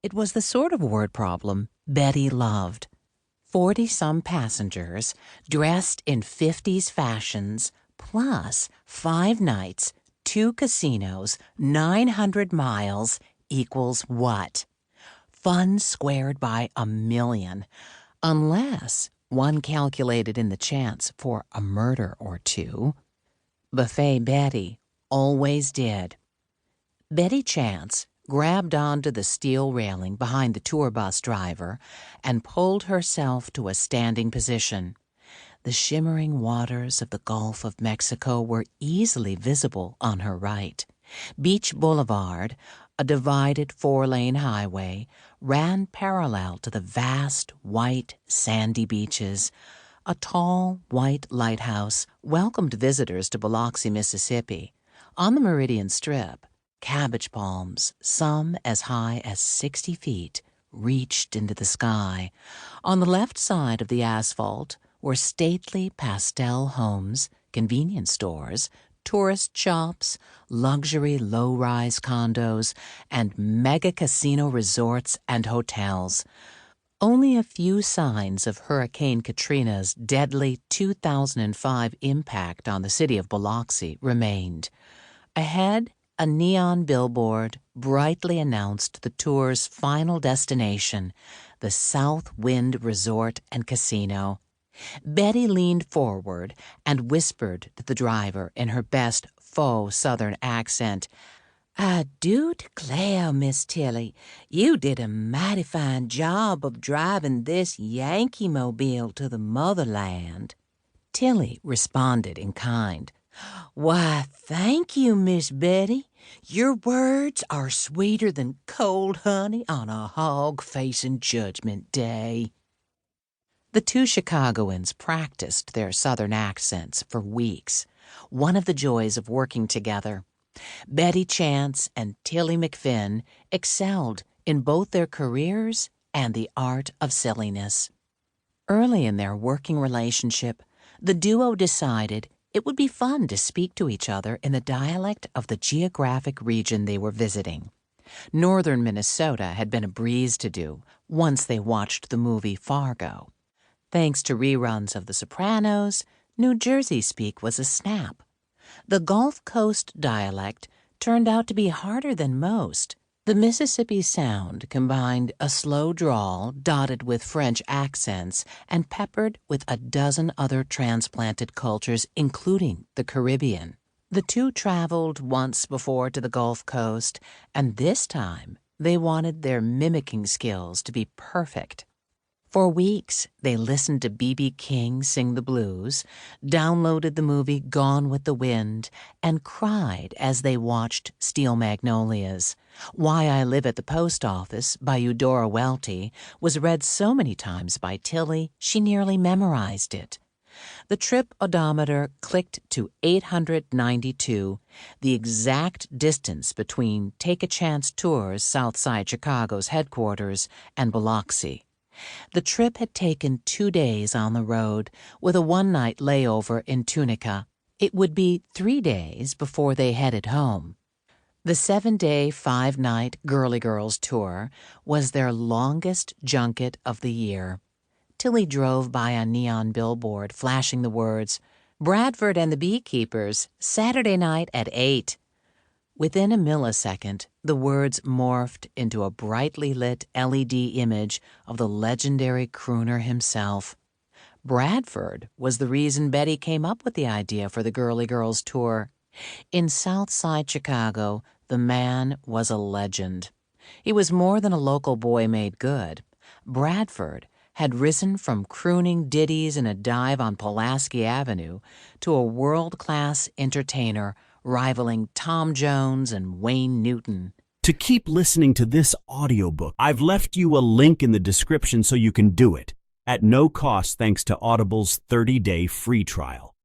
It was the sort of word problem Betty loved. 40-some passengers, dressed in 50s fashions, plus 5 nights, 2 casinos, 900 miles equals what? Fun squared by a million, unless one calculated in the chance for a murder or two. Buffet Betty always did. Betty Chance grabbed onto the steel railing behind the tour bus driver and pulled herself to a standing position. The shimmering waters of the Gulf of Mexico were easily visible on her right. Beach Boulevard, a divided 4-lane highway, ran parallel to the vast, white, sandy beaches. A tall, white lighthouse welcomed visitors to Biloxi, Mississippi. On the Meridian Strip, cabbage palms, some as high as 60 feet, reached into the sky. On the left side of the asphalt were stately pastel homes, convenience stores, tourist shops, luxury low-rise condos, and mega casino resorts and hotels. Only a few signs of Hurricane Katrina's deadly 2005 impact on the city of Biloxi remained. Ahead, a neon billboard brightly announced the tour's final destination, the South Wind Resort and Casino. Betty leaned forward and whispered to the driver in her best faux Southern accent, "I do declare, Miss Tilly, you did a mighty fine job of driving this Yankee mobile to the motherland." Tilly responded in kind. "Why, thank you, Miss Betty. Your words are sweeter than cold honey on a hog facing Judgment Day." The two Chicagoans practiced their Southern accents for weeks, one of the joys of working together. Betty Chance and Tilly McFinn excelled in both their careers and the art of silliness. Early in their working relationship, the duo decided it would be fun to speak to each other in the dialect of the geographic region they were visiting. Northern Minnesota had been a breeze to do once they watched the movie Fargo. Thanks to reruns of The Sopranos, New Jersey speak was a snap. The Gulf Coast dialect turned out to be harder than most. The Mississippi sound combined a slow drawl dotted with French accents and peppered with a dozen other transplanted cultures, including the Caribbean. The two traveled once before to the Gulf Coast, and this time they wanted their mimicking skills to be perfect. For weeks, they listened to B.B. King sing the blues, downloaded the movie Gone with the Wind, and cried as they watched Steel Magnolias. Why I Live at the Post Office by Eudora Welty was read so many times by Tilly she nearly memorized it. The trip odometer clicked to 892, the exact distance between Take a Chance Tours Southside Chicago's headquarters and Biloxi. The trip had taken 2 days on the road, with a one-night layover in Tunica. It would be 3 days before they headed home. The 7-day, 5-night Girly Girls tour was their longest junket of the year. Tilly drove by a neon billboard flashing the words, "Bradford and the Beekeepers, Saturday night at 8. Within a millisecond, the words morphed into a brightly lit LED image of the legendary crooner himself. Bradford was the reason Betty came up with the idea for the Girly Girls tour. In Southside Chicago, the man was a legend. He was more than a local boy made good. Bradford had risen from crooning ditties in a dive on Pulaski Avenue to a world-class entertainer rivaling Tom Jones and Wayne Newton. To keep listening to this audiobook, I've left you a link in the description so you can do it, at no cost thanks to Audible's 30-day free trial.